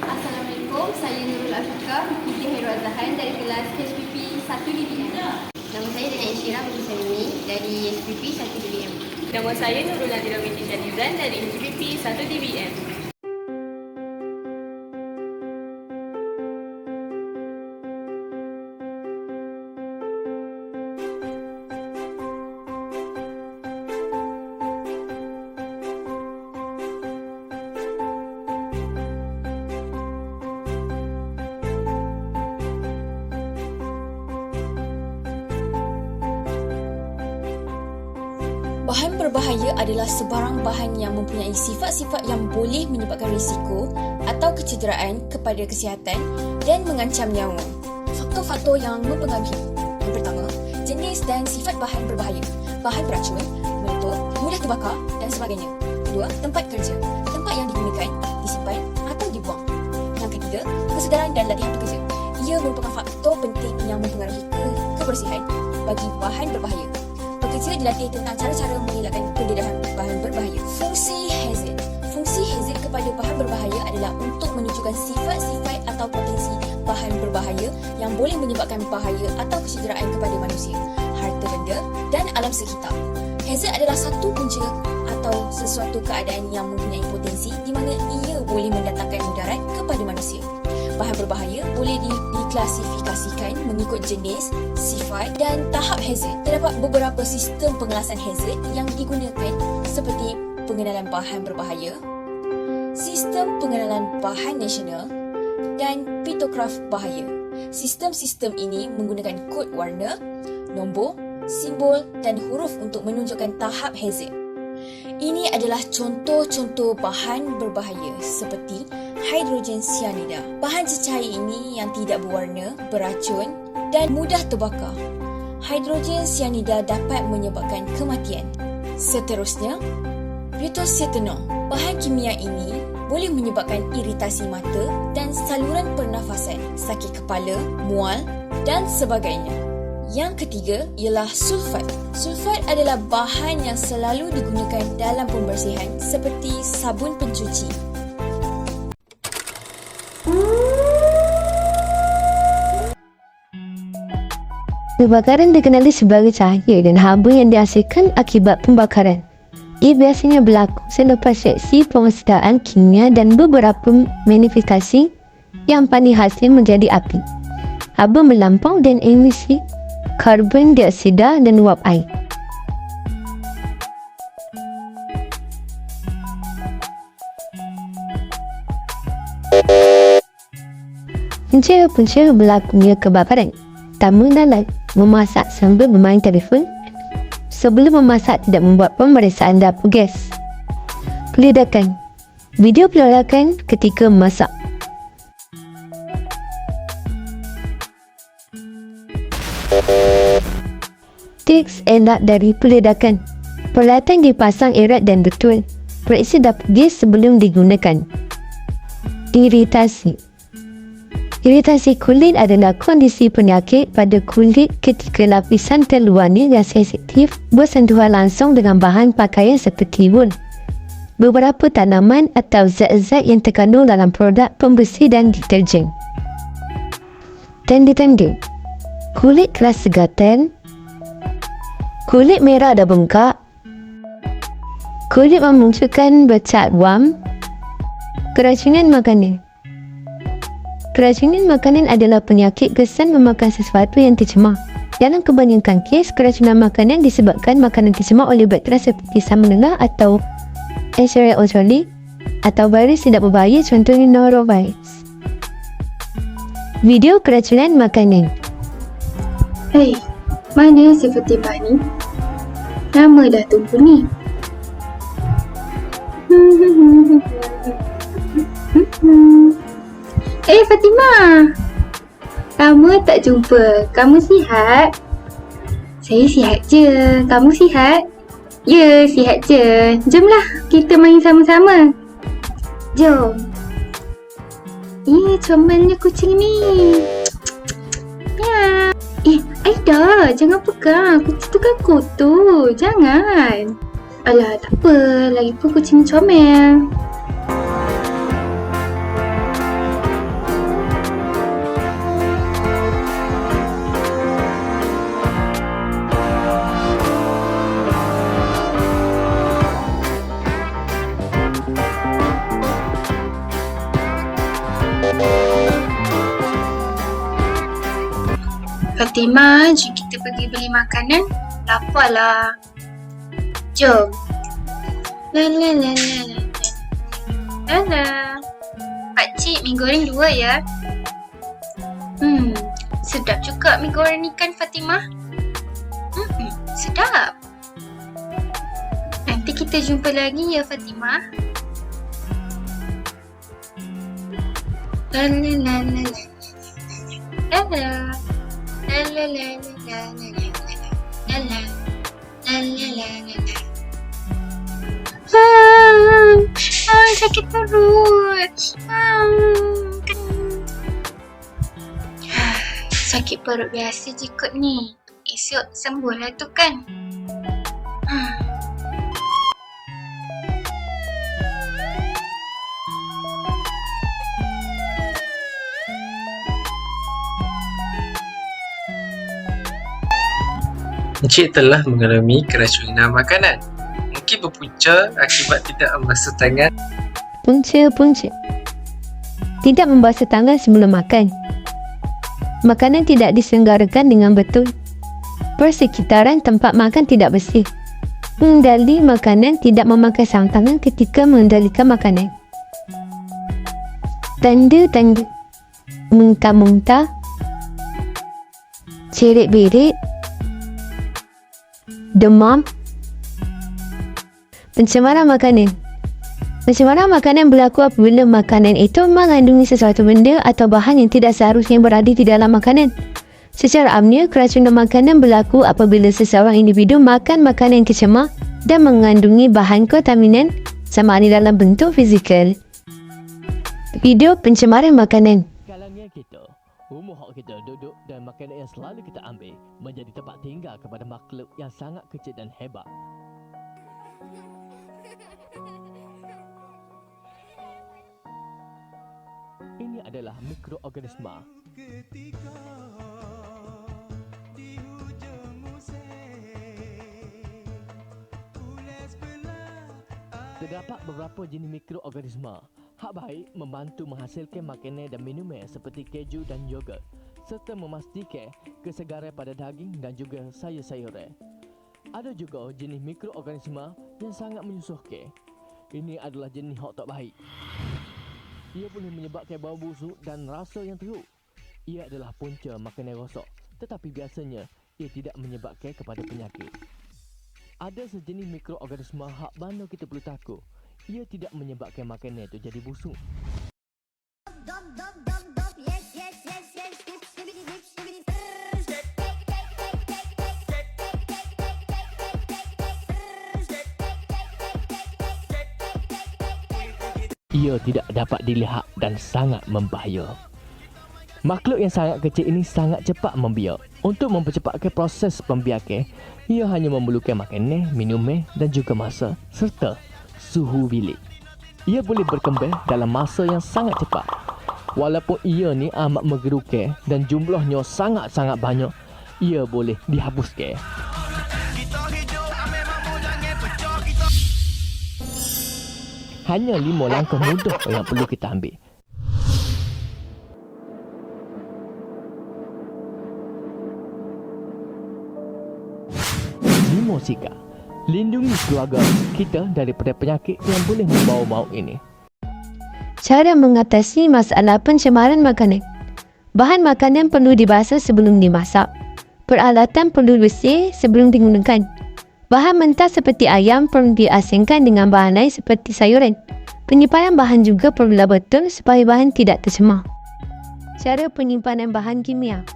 Assalamualaikum, saya Nurul Afiqah binti Hairul Azhan dari kelas HPP 1DBM. Nama saya Dina Isyira binti Samimi dari HPP 1DBM. Nama saya Nurul Nadira binti Syahrizan dari HPP 1DBM. Bahan berbahaya adalah sebarang bahan yang mempunyai sifat-sifat yang boleh menyebabkan risiko atau kecederaan kepada kesihatan dan mengancam nyawa. Faktor-faktor yang mempengaruhi: yang pertama, jenis dan sifat bahan berbahaya. Bahan beracun, meletup, mudah terbakar dan sebagainya. Kedua, tempat kerja. Tempat yang digunakan, disimpan atau dibuang. Yang ketiga, kesedaran dan latihan pekerja. Ia merupakan faktor penting yang mempengaruhi kebersihan bagi bahan berbahaya. Pekerja dilatih tentang cara-cara mengelakkan pendedahan bahan berbahaya. Fungsi hazard. Fungsi hazard kepada bahan berbahaya adalah untuk menunjukkan sifat-sifat atau potensi bahan berbahaya yang boleh menyebabkan bahaya atau kecederaan kepada manusia, harta benda dan alam sekitar. Hazard adalah satu punca atau sesuatu keadaan yang mempunyai potensi di mana ia boleh mendatangkan mudarat kepada manusia. Bahan berbahaya boleh diklasifikasikan mengikut jenis, sifat dan tahap hazard. Terdapat beberapa sistem pengelasan hazard yang digunakan seperti pengenalan bahan berbahaya, sistem pengenalan bahan nasional dan pitograf bahaya. Sistem-sistem ini menggunakan kod warna, nombor, simbol dan huruf untuk menunjukkan tahap hazard. Ini adalah contoh-contoh bahan berbahaya seperti hidrogen cyanida. Bahan cecair ini yang tidak berwarna, beracun dan mudah terbakar. Hidrogen cyanida dapat menyebabkan kematian. Seterusnya, butyrocetanol. Bahan kimia ini boleh menyebabkan iritasi mata dan saluran pernafasan, sakit kepala, mual dan sebagainya. Yang ketiga ialah sulfat. Sulfat adalah bahan yang selalu digunakan dalam pembersihan seperti sabun pencuci. Kebakaran dikenali sebagai cahaya dan haba yang dihasilkan akibat pembakaran. Ia biasanya berlaku selepas reaksi pengesedaan kimia dan beberapa manifestasi yang paling hasil menjadi api, haba melampau dan emisi karbon dioksida dan uap air. Punca-punca berlakunya kebakaran. Pertama adalah memasak sambil bermain telefon. Sebelum memasak, tidak membuat pemeriksaan dapur gas. Peledakan. Video peledakan ketika memasak. Tips elak dari peledakan. Peralatan dipasang erat dan betul. Periksa dapur gas sebelum digunakan. Iritasi. Iritasi kulit adalah kondisi penyakit pada kulit ketika lapisan terluarnya yang sensitif bersentuhan langsung dengan bahan pakaian seperti wool, beberapa tanaman atau zat-zat yang terkandung dalam produk pembersih dan deterjen. Tanda-tanda. Kulit keras gatal, kulit merah dan bengkak, kulit memunculkan bercat wam, keracunan makanan. Keracunan makanan adalah penyakit kesan memakan sesuatu yang tercemar. Dalam kebanyakan kes, keracunan makanan disebabkan makanan tercemar oleh bakteri seperti salmonella atau Escherichia coli atau virus tidak berbahaya, contohnya norovirus. Video keracunan makanan. Hei, mana si Fatimah ni? Lama dah tunggu ni. Fatimah, lama tak jumpa. Kamu sihat? Saya sihat je. Kamu sihat? Ya, sihat je. Jomlah kita main sama-sama. Jom. Comelnya kucing ni. Ya. Aida, jangan pegang. Kucing tu kan kotor. Jangan. Alah, tak apa. Lagipun kucing comel. Fatimah, jom kita pergi beli makanan. Lapar lah. Jom. La la la la la. La la. Pakcik, mi goreng 2 ya. Sedap juga mi goreng ikan Fatimah. Sedap. Nanti kita jumpa lagi ya Fatimah. La la la la la. La la. La la la la la la la. La la. La la la la la. Sakit perut. Sakit perut biasa je kot ni. Esok sembuh lah tu kan. Encik telah mengalami keracunan makanan. Mungkin berpunca akibat tidak membasuh tangan. Punca. Tidak membasuh tangan sebelum makan. Makanan tidak diselenggarakan dengan betul. Persekitaran tempat makan tidak bersih. Mengendali makanan tidak memakai sarung tangan ketika mengendalikan makanan. Tanda-tanda muntah-muntah, cerit-berit, demam, pencemaran makanan. Pencemaran makanan berlaku apabila makanan itu mengandungi sesuatu benda atau bahan yang tidak seharusnya berada di dalam makanan. Secara amnya, keracunan makanan berlaku apabila seseorang individu makan makanan yang kecemar dan mengandungi bahan kontaminan sama ada dalam bentuk fizikal. Video pencemaran makanan. Kalangnya kita, rumah kita duduk dan makanan yang selalu kita ambil menjadi tempat tinggal kepada makhluk yang sangat kecil dan hebat. Ini adalah mikroorganisma. Terdapat beberapa jenis mikroorganisma. Hak baik membantu menghasilkan makanan dan minuman seperti keju dan yogurt serta memastikan kesegaran pada daging dan juga sayur-sayuran. Ada juga jenis mikroorganisma yang sangat menyusahkan. Ini adalah jenis hak tak baik. Ia boleh menyebabkan bau busuk dan rasa yang teruk. Ia adalah punca makanan rosak, tetapi biasanya ia tidak menyebabkan kepada penyakit. Ada sejenis mikroorganisma hak mana kita perlu takut. Ia tidak menyebabkan makanan itu jadi busuk. Ia tidak dapat dilihat dan sangat membahaya. Makhluk yang sangat kecil ini sangat cepat membiak. Untuk mempercepatkan proses pembiakan, ia hanya memerlukan makanan, minuman dan juga masa serta suhu bilik. Ia boleh berkembang dalam masa yang sangat cepat. Walaupun ia ni amat menggerukan dan jumlahnya sangat-sangat banyak, ia boleh dihapuskan. Hanya 5 langkah mudah yang perlu kita ambil. Sikap. Lindungi keluarga kita daripada penyakit yang boleh membawa maut ini. Cara mengatasi masalah pencemaran makanan. Bahan makanan perlu dibasuh sebelum dimasak. Peralatan perlu bersih sebelum digunakan. Bahan mentah seperti ayam perlu diasingkan dengan bahan lain seperti sayuran. Penyimpanan bahan juga perlulah betul supaya bahan tidak tercemar. Cara penyimpanan bahan kimia.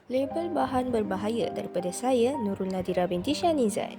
Label bahan berbahaya daripada saya, Nurul Nadira binti Syanizan.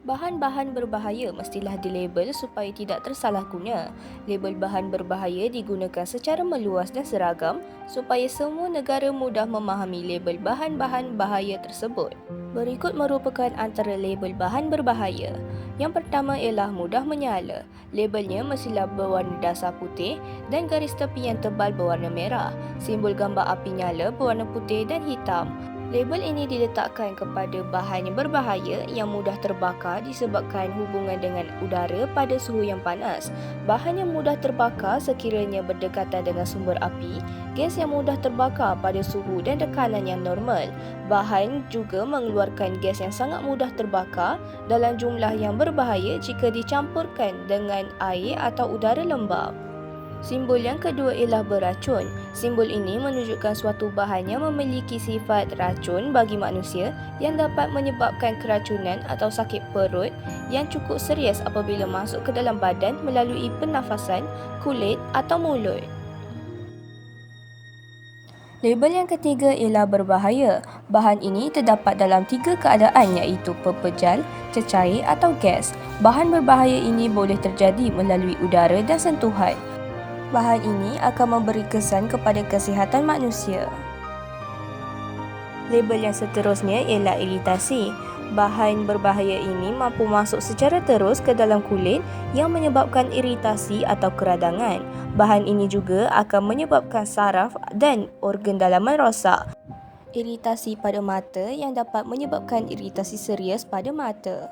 Bahan-bahan berbahaya mestilah dilabel supaya tidak tersalahguna. Label bahan berbahaya digunakan secara meluas dan seragam supaya semua negara mudah memahami label bahan-bahan bahaya tersebut. Berikut merupakan antara label bahan berbahaya. Yang pertama ialah mudah menyala. Labelnya mestilah berwarna dasar putih dan garis tepi yang tebal berwarna merah. Simbol gambar api nyala berwarna putih dan hitam. Label ini diletakkan kepada bahan yang berbahaya yang mudah terbakar disebabkan hubungan dengan udara pada suhu yang panas. Bahan yang mudah terbakar sekiranya berdekatan dengan sumber api, gas yang mudah terbakar pada suhu dan tekanan yang normal. Bahan juga mengeluarkan gas yang sangat mudah terbakar dalam jumlah yang berbahaya jika dicampurkan dengan air atau udara lembab. Simbol yang kedua ialah beracun. Simbol ini menunjukkan suatu bahan yang memiliki sifat racun bagi manusia yang dapat menyebabkan keracunan atau sakit perut yang cukup serius apabila masuk ke dalam badan melalui pernafasan, kulit atau mulut. Label yang ketiga ialah berbahaya. Bahan ini terdapat dalam 3 keadaan iaitu pepejal, cecair atau gas. Bahan berbahaya ini boleh terjadi melalui udara dan sentuhan. Bahan ini akan memberi kesan kepada kesihatan manusia. Label yang seterusnya ialah iritasi. Bahan berbahaya ini mampu masuk secara terus ke dalam kulit yang menyebabkan iritasi atau keradangan. Bahan ini juga akan menyebabkan saraf dan organ dalaman rosak. Iritasi pada mata yang dapat menyebabkan iritasi serius pada mata.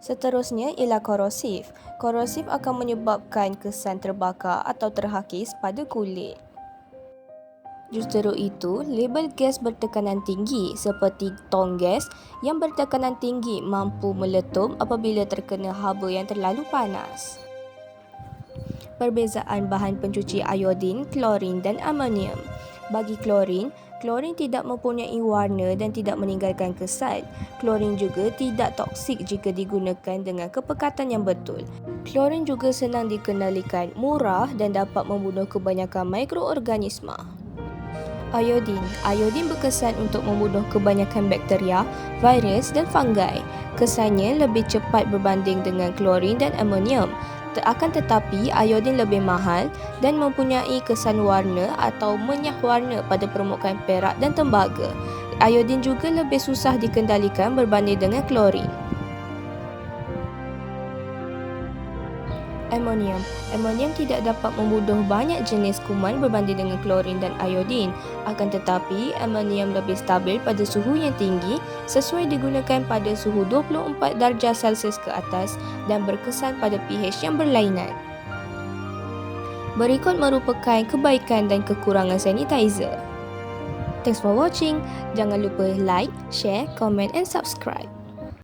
Seterusnya ialah korosif. Korosif akan menyebabkan kesan terbakar atau terhakis pada kulit. Justru itu, label gas bertekanan tinggi seperti tong gas yang bertekanan tinggi mampu meletup apabila terkena haba yang terlalu panas. Perbezaan bahan pencuci iodin, klorin dan amonium. Bagi klorin tidak mempunyai warna dan tidak meninggalkan kesan. Klorin juga tidak toksik jika digunakan dengan kepekatan yang betul. Klorin juga senang dikendalikan, murah dan dapat membunuh kebanyakan mikroorganisma. Iodin berkesan untuk membunuh kebanyakan bakteria, virus dan fungi. Kesannya lebih cepat berbanding dengan klorin dan amonium. Akan tetapi, iodin lebih mahal dan mempunyai kesan warna atau menyah warna pada permukaan perak dan tembaga. Iodin juga lebih susah dikendalikan berbanding dengan klorin. Amonium tidak dapat membunuh banyak jenis kuman berbanding dengan klorin dan iodin. Akan tetapi, amonium lebih stabil pada suhu yang tinggi sesuai digunakan pada suhu 24 darjah Celsius ke atas dan berkesan pada pH yang berlainan. Berikut merupakan kebaikan dan kekurangan sanitizer. Thanks for watching. Jangan lupa like, share, comment and subscribe.